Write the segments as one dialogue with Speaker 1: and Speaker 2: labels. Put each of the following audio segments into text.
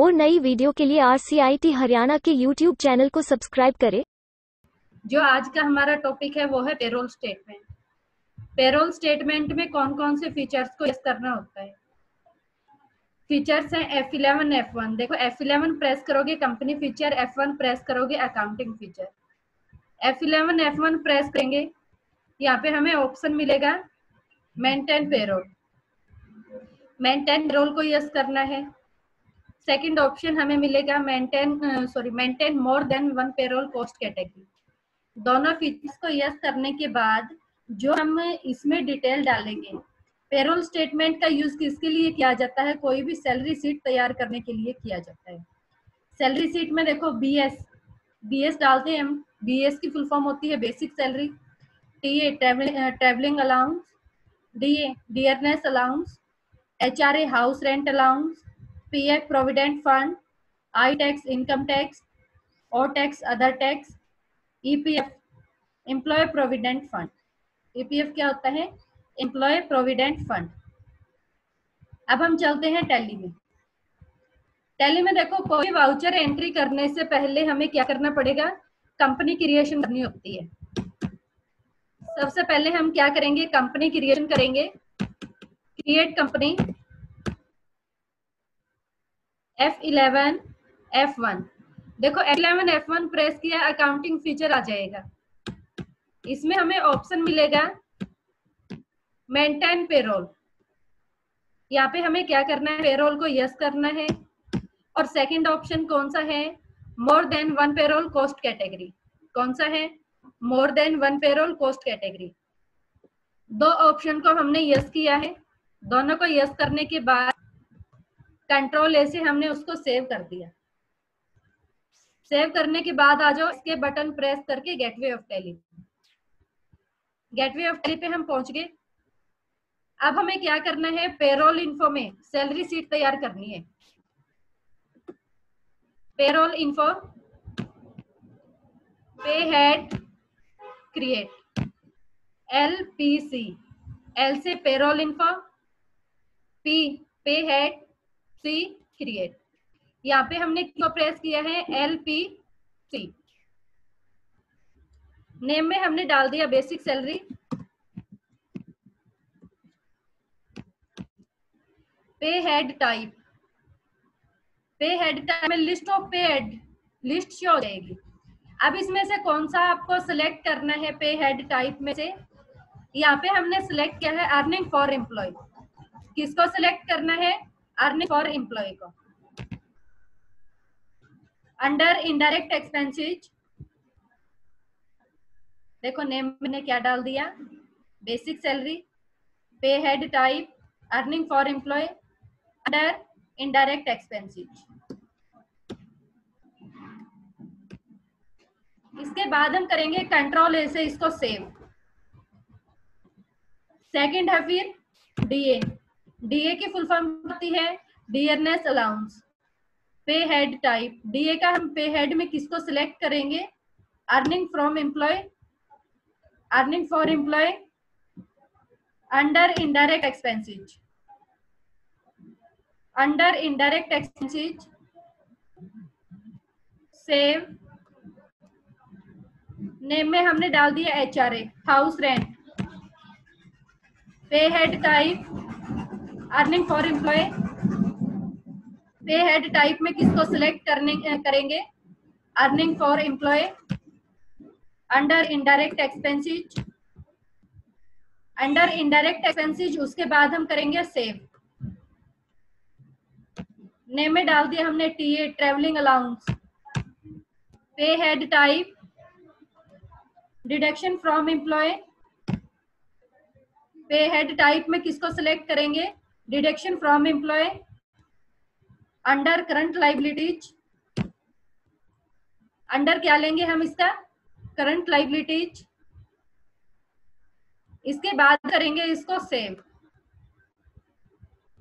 Speaker 1: और नई वीडियो के लिए RCIT हरियाणा के YouTube चैनल को सब्सक्राइब करें।
Speaker 2: जो आज का हमारा टॉपिक है वो है पेरोल स्टेटमेंट। पेरोल स्टेटमेंट में कौन कौन से फीचर्स को यूज करना होता है। फीचर्स हैं F11 F1। देखो F11 प्रेस करोगे कंपनी फीचर, F1 प्रेस करोगे accounting feature. F11 F1 press करेंगे, यहाँ पे हमें ऑप्शन मिलेगा मेंटेन पेरोल। मेंटेन पेरोल को यूज करना है। सेकंड ऑप्शन हमें मिलेगा maintain more than one payroll cost category. दोनों फीचर्स को यस करने के बाद जो हम इसमें डिटेल डालेंगे, पेरोल स्टेटमेंट का यूज किसके लिए किया जाता है, कोई भी सैलरी शीट तैयार करने के लिए किया जाता है। सैलरी शीट में देखो बीएस डालते हैं हम। बीएस की फुल फॉर्म होती है basic salary. TA travelling allowance, DA dearness allowance, HRA house rent allowance, PF provident fund, I tax income tax, O tax other tax, EPF employ provident fund. EPF क्या होता है? Employ provident fund. अब हम चलते हैं tally में। Tally में देखो कोई वाउचर एंट्री करने से पहले हमें क्या करना पड़ेगा, कंपनी क्रिएशन करनी होती है। सबसे पहले हम क्या करेंगे, कंपनी क्रिएशन करेंगे। Create company F11 F1। देखो F11 F1 प्रेस किया, अकाउंटिंग फीचर आ जाएगा। इसमें हमें ऑप्शन मिलेगा मेंटेन पेरोल। यहाँ पे हमें क्या करना है, पेरोल को यस करना है। और सेकंड ऑप्शन कौन सा है, more than one payroll cost category. कौन सा है? More than one payroll cost category. दो ऑप्शन को हमने यस किया है। दोनों को यस करने के बाद कंट्रोल ए से हमने उसको सेव कर दिया। सेव करने के बाद आ जाओ इसके बटन प्रेस करके gateway of tally. Gateway of tally पे हम पहुंच गए। अब हमें क्या करना है, पेरोल इन्फो में सैलरी शीट तैयार करनी है। पेरोल इन्फो, पे हेड क्रिएट, LPC। एल से पेरोल इन्फो, P पे हेड, C क्रिएट। यहाँ पे हमने क्यों प्रेस किया है, LPC। नेम में हमने डाल दिया basic salary. Pay head type, पे हेड टाइप में लिस्ट ऑफ पे हेड लिस्ट शो हो जाएगी। अब इसमें से कौन सा आपको सिलेक्ट करना है, पे हेड टाइप में से यहाँ पे हमने सिलेक्ट किया है अर्निंग फॉर एम्प्लॉय। किसको सिलेक्ट करना है, अर्निंग फॉर एम्प्लॉय को। अंडर इनडायरेक्ट एक्सपेंसेस देखो नेम मैंने क्या डाल दिया, basic salary, pay head type, earning for employee, under indirect expenses. इसके बाद हम करेंगे कंट्रोल ए से इसको सेव। सेकंड है फिर डीए। डीए की फुल फॉर्म होती है dearness allowance. Pay head type, DA का हम पे हेड में किसको सिलेक्ट करेंगे, earning from employee, earning for employee, under indirect expenses. Under indirect expenses, save. Name में हमने डाल दिया HRA house rent. Pay head type, earning for employee. Pay head type में किसको सिलेक्ट करेंगे, earning for employee, under indirect expenses, under indirect expenses. उसके बाद हम करेंगे सेव। नेम में डाल दिया हमने TA travelling allowance. Pay head type, deduction from employ. Pay head type में किसको सिलेक्ट करेंगे, deduction from employee, under current liabilities. Under क्या लेंगे हम इसका, करंट लाइबिलिटीज। इसके बाद करेंगे इसको सेव।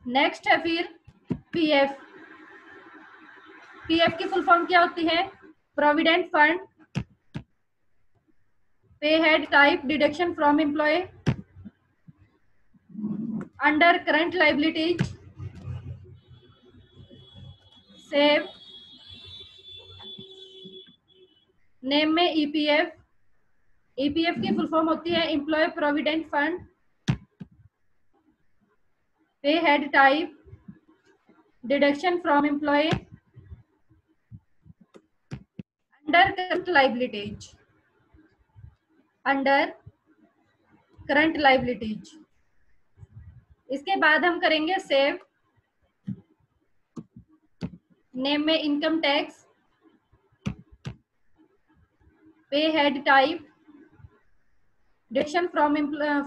Speaker 2: नेक्स्ट है फिर पीएफ। पीएफ की फुल फॉर्म क्या होती है, provident fund. Pay head type, deduction from employee, under current liabilities, save, name में ईपीएफ, ईपीएफ की फुल फॉर्म होती है employ provident fund, pay head type, deduction from employee, under current liabilities, under current liabilities. इसके बाद हम करेंगे save, name में income tax, pay head type, deduction from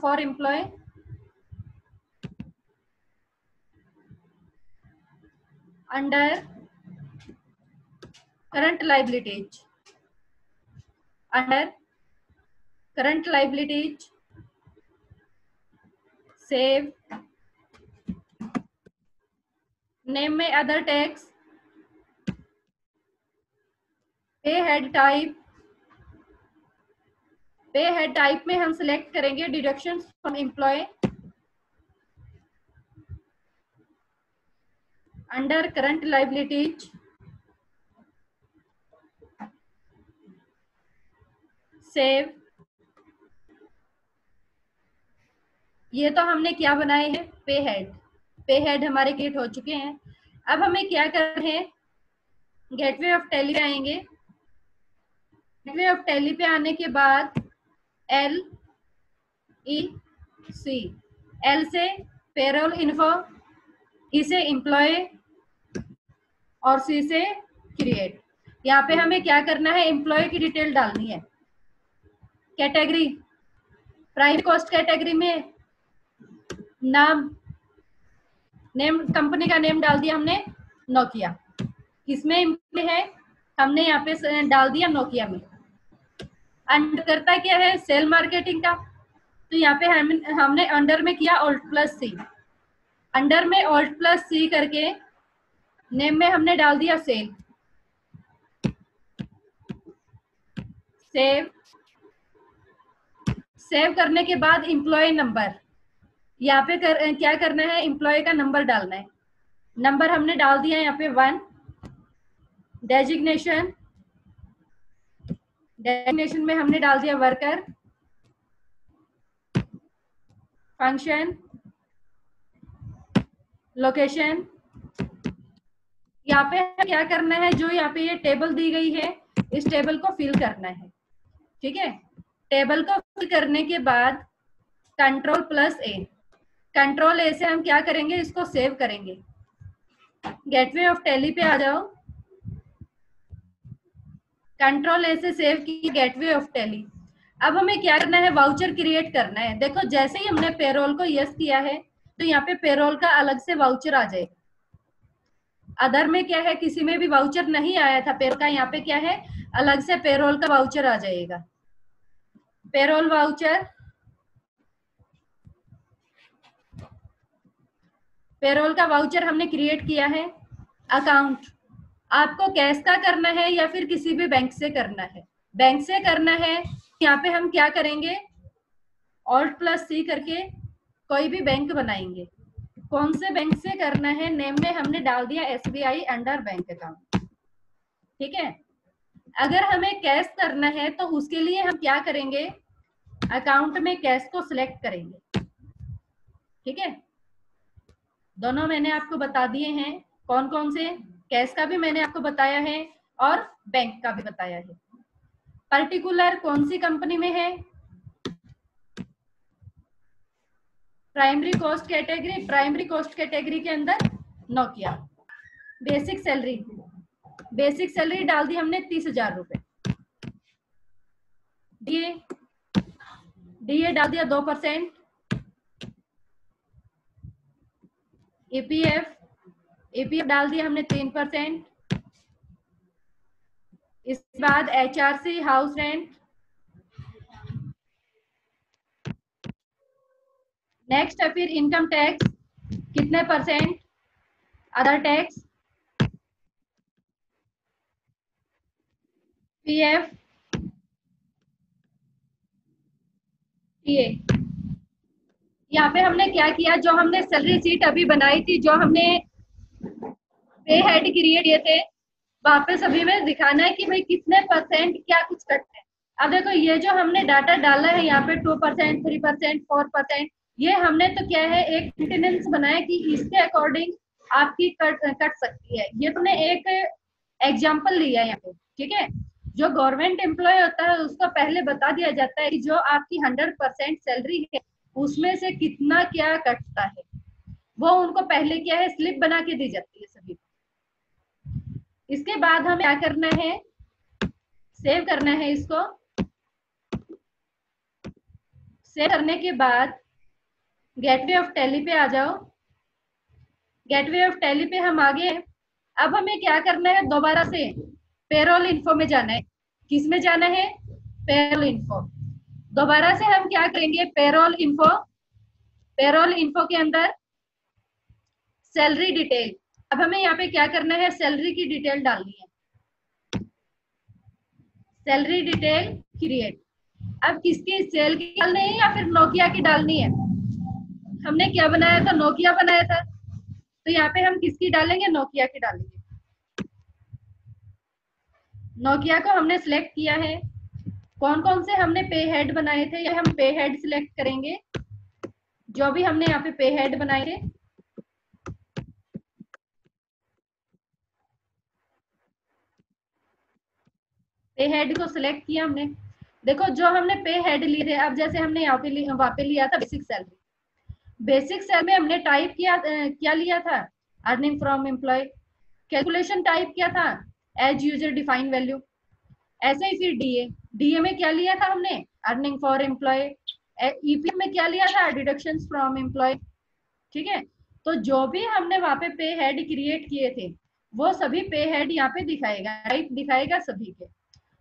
Speaker 2: for employee, under current liabilities, under current liabilities, save, name में other tax, pay head type, पे head type में हम select करेंगे deduction from employee, under current liabilities, save. ये तो हमने क्या बनाए हैं, पे हेड, पे हेड हमारे क्रिएट हो चुके हैं। अब हमें क्या करना है, गेटवे ऑफ टैली पे आएंगे, गेटवे ऑफ टैली पे आने के बाद एल ई सी, एल से पेरोल इन्फो, ई से एम्प्लॉय और सी से क्रिएट। यहाँ पे हमें क्या करना है, एम्प्लॉय की डिटेल डालनी है, कैटेगरी, प्राइम कॉस्ट कैटेगरी में नाम, नेम, कंपनी का नेम डाल दिया हमने नोकिया, किसमें एम्प्लॉय है हमने यहाँ पे डाल दिया नोकिया में। अंडर करता क्या है, सेल मार्केटिंग का, तो यहाँ पे हमने अंडर में किया Alt+C, अंडर में Alt+C करके नेम में हमने डाल दिया सेल, सेव, सेव करने के बाद एम्प्लॉय नंबर, यहाँ पे क्या करना है, एम्प्लॉय का नंबर डालना है, नंबर हमने डाल दिया यहाँ पे 1, डेजिग्नेशन, डेजिग्नेशन में हमने डाल दिया वर्कर, फंक्शन, लोकेशन। यहाँ पे क्या करना है, जो यहाँ पे ये टेबल दी गई है इस टेबल को फिल करना है, ठीक है। टेबल को फिल करने के बाद Ctrl+A, Ctrl+A से हम क्या करेंगे, इसको सेव करेंगे। गेटवे ऑफ टैली पे आ जाओ, Ctrl+A से सेव की गेटवे ऑफ टैली। अब हमें क्या करना है, वाउचर क्रिएट करना है। देखो जैसे ही हमने पेरोल को यस किया है तो यहाँ पे पेरोल का अलग से वाउचर आ जाएगा। अदर में क्या है, किसी में भी वाउचर नहीं आया था पेरोल का, यहाँ पे क्या है, अलग से पेरोल का वाउचर आ जाएगा। पेरोल वाउचर, पेरोल का वाउचर हमने क्रिएट किया है। अकाउंट आपको कैश का करना है या फिर किसी भी बैंक से करना है, बैंक से करना है, यहाँ पे हम क्या करेंगे, Alt+C करके कोई भी बैंक बनाएंगे। कौन से बैंक से करना है, नेम में हमने डाल दिया SBI अंडर बैंक अकाउंट, ठीक है। अगर हमें कैश करना है तो उसके लिए हम क्या करेंगे, अकाउंट में कैश को सिलेक्ट करेंगे, ठीक है। दोनों मैंने आपको बता दिए हैं, कौन कौन से, कैश का भी मैंने आपको बताया है और बैंक का भी बताया है। पर्टिकुलर कौन सी कंपनी में है, primary cost category, primary cost category के अंदर Nokia. Basic salary, basic salary डाल दी हमने 30,000 रुपए। डीए, डीए डाल दिया 2%। ईपीएफ, ईपीएफ डाल दिया हमने 3%। इसके बाद HRC, हाउस रेंट। नेक्स्ट है फिर इनकम टैक्स, कितने %, अदर टैक्स, पीएफ, टीए। यहाँ पे हमने क्या किया, जो हमने सैलरी शीट अभी बनाई थी, जो हमने पे हेड क्रिएट किए थे, वहां पे सभी में दिखाना है कि भाई कितने परसेंट क्या कुछ कटते हैं। अब देखो ये जो हमने डाटा डाला है यहाँ पे 2%, 3%, 4%, ये हमने तो क्या है एक मेंटेनेंस बनाया कि इसके अकॉर्डिंग आपकी कट सकती है। ये तुमने एक एग्जाम्पल लिया है यहाँ पे, ठीक है। जो गवर्नमेंट एम्प्लॉय होता है उसको पहले बता दिया जाता है कि जो आपकी 100% सैलरी है उसमें से कितना क्या कटता है, वो उनको पहले क्या है स्लिप बना के दी जाती है सभी को। इसके बाद हमें क्या करना है, सेव करना है इसको। सेव करने के बाद गेटवे ऑफ टैली पे आ जाओ। गेटवे ऑफ टैली पे हम आ गए। अब हमें क्या करना है, दोबारा से पेरोल इन्फो में जाना है। किस में जाना है, पेरोल इन्फो। दोबारा से हम क्या करेंगे, पेरोल इन्फो। पेरोल इन्फो के अंदर सैलरी डिटेल। अब हमें यहाँ पे क्या करना है, सैलरी की डिटेल डालनी है। Salary detail create. अब किसकी, सेल की डालनी है या फिर नोकिया की डालनी है। हमने क्या बनाया था, नोकिया बनाया था, तो यहाँ पे हम किसकी डालेंगे, नोकिया की डालेंगे। नोकिया को हमने सिलेक्ट किया है। कौन कौन से हमने पे हेड बनाए थे, ये हम पे हेड सिलेक्ट करेंगे। जो भी हमने यहाँ पे पे हेड बनाए थे, पे हेड को सिलेक्ट किया हमने। देखो जो हमने पे हेड लिए थे, अब जैसे हमने यहाँ पे लिया था बेसिक सैलरी। बेसिक सैलरी में हमने टाइप किया क्या लिया था, earning from employ. Calculation type क्या था, एज यूजर डिफाइन वैल्यू। ऐसे ही फिर डीए, डीए में क्या लिया था हमने, अर्निंग फॉर एम्प्लॉय। ईपी में क्या लिया था, डिडक्शंस फ्रॉम एम्प्लॉय। ठीक है। तो जो भी हमने वहां पे पे हेड क्रिएट किए थे वो सभी पे हेड यहाँ पे दिखाएगा, टाइप दिखाएगा सभी के।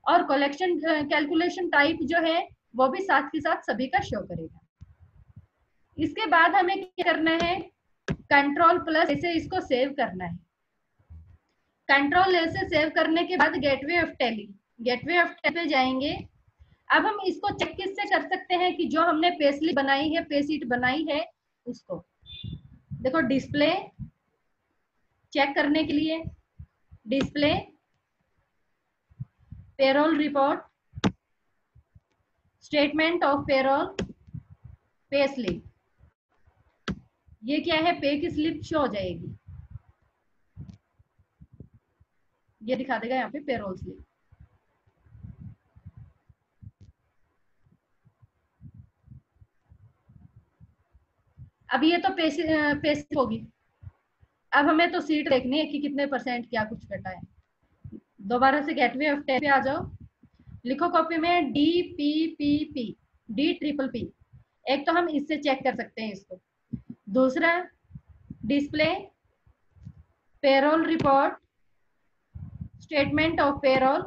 Speaker 2: और कलेक्शन कैलकुलेशन टाइप जो है वो भी साथ के साथ सभी का शो करेगा। इसके बाद हमें क्या करना है, कंट्रोल प्लस ऐसे इसको सेव करना है। कंट्रोल ऐसे सेव करने के बाद gateway of tally, gateway of tally पे जाएंगे। अब हम इसको चेक किससे कर सकते हैं कि जो हमने पे स्लिप बनाई है, पे शीट बनाई है, उसको देखो डिस्प्ले चेक करने के लिए, display payroll report, statement of payroll, pay slip. ये क्या है, पे की स्लिप शो हो जाएगी, ये दिखा देगा यहाँ पे पेरोल स्लिप। अब ये तो पे स्लिप होगी। अब हमें तो सीट देखनी है कि कितने परसेंट क्या कुछ कटा है। दोबारा से गेटवे ऑफ टैली पे आ जाओ। लिखो कॉपी में DPPP, D PPP। एक तो हम इससे चेक कर सकते हैं इसको। दूसरा display payroll report, statement of payroll,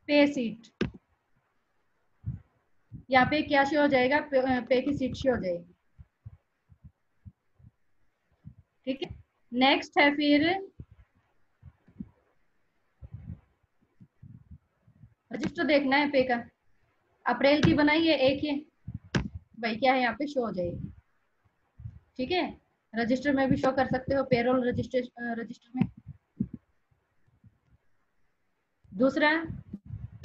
Speaker 2: पे सीट। यहाँ पे क्या शो हो जाएगा, पे की सीट शो हो जाएगी। ठीक है। नेक्स्ट है फिर रजिस्टर देखना है पे का। अप्रैल की बनाई है एक ही, भाई क्या है यहाँ पे शो हो जाएगी। ठीक है। रजिस्टर में भी शो कर सकते हो, पेरोल रजिस्टर में। दूसरा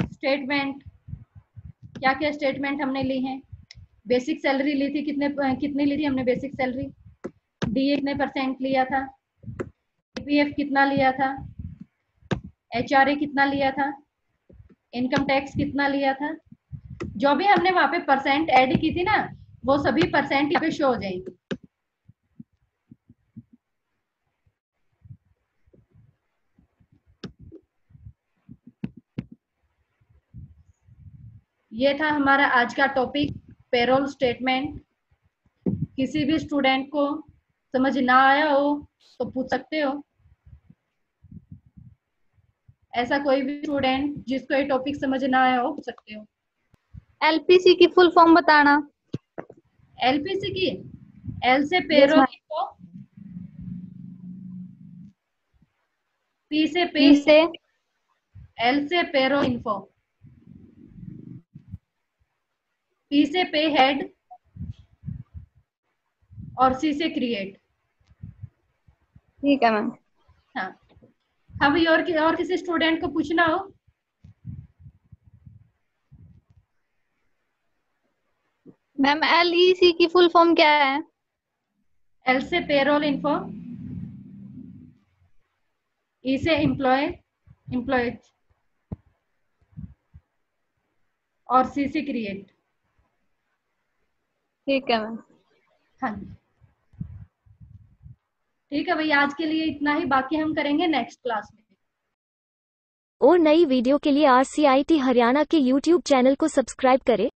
Speaker 2: स्टेटमेंट, क्या क्या स्टेटमेंट हमने ली है। बेसिक सैलरी ली थी, कितने ली थी हमने बेसिक सैलरी। डीए कितने परसेंट लिया था, पीपीएफ कितना लिया था, एचआरए कितना लिया था, इनकम टैक्स कितना लिया था। जो भी हमने वहां पे परसेंट ऐड की थी ना, वो सभी परसेंट यहाँ पे शो हो जाएंगे। ये था हमारा आज का टॉपिक, पेरोल स्टेटमेंट। किसी भी स्टूडेंट को समझ ना आया हो तो पूछ सकते हो। ऐसा कोई भी स्टूडेंट जिसको ये टॉपिक समझ ना आया हो पूछ सकते हो।
Speaker 3: एलपीसी की फुल फॉर्म बताना।
Speaker 2: एलपीसी की, एल से
Speaker 3: yes
Speaker 2: payroll
Speaker 3: ma'am.
Speaker 2: Info, P से पे,
Speaker 3: पी से
Speaker 2: एल से पेरोल इन्फो, पी से पे हेड, और सी से क्रिएट।
Speaker 3: ठीक है मैम।
Speaker 2: हाँ, अभी और किसी स्टूडेंट को पूछना हो?
Speaker 3: मैम LEC की फुल फॉर्म क्या है?
Speaker 2: एल से पेरोल इन्फो, ई से एम्प्लॉय और सी से क्रिएट।
Speaker 3: ठीक है मैम।
Speaker 2: हाँ जी, ठीक है भाई, आज के लिए इतना ही, बाकी हम करेंगे नेक्स्ट क्लास में।
Speaker 1: और नई वीडियो के लिए RCIT हरियाणा के YouTube चैनल को सब्सक्राइब करें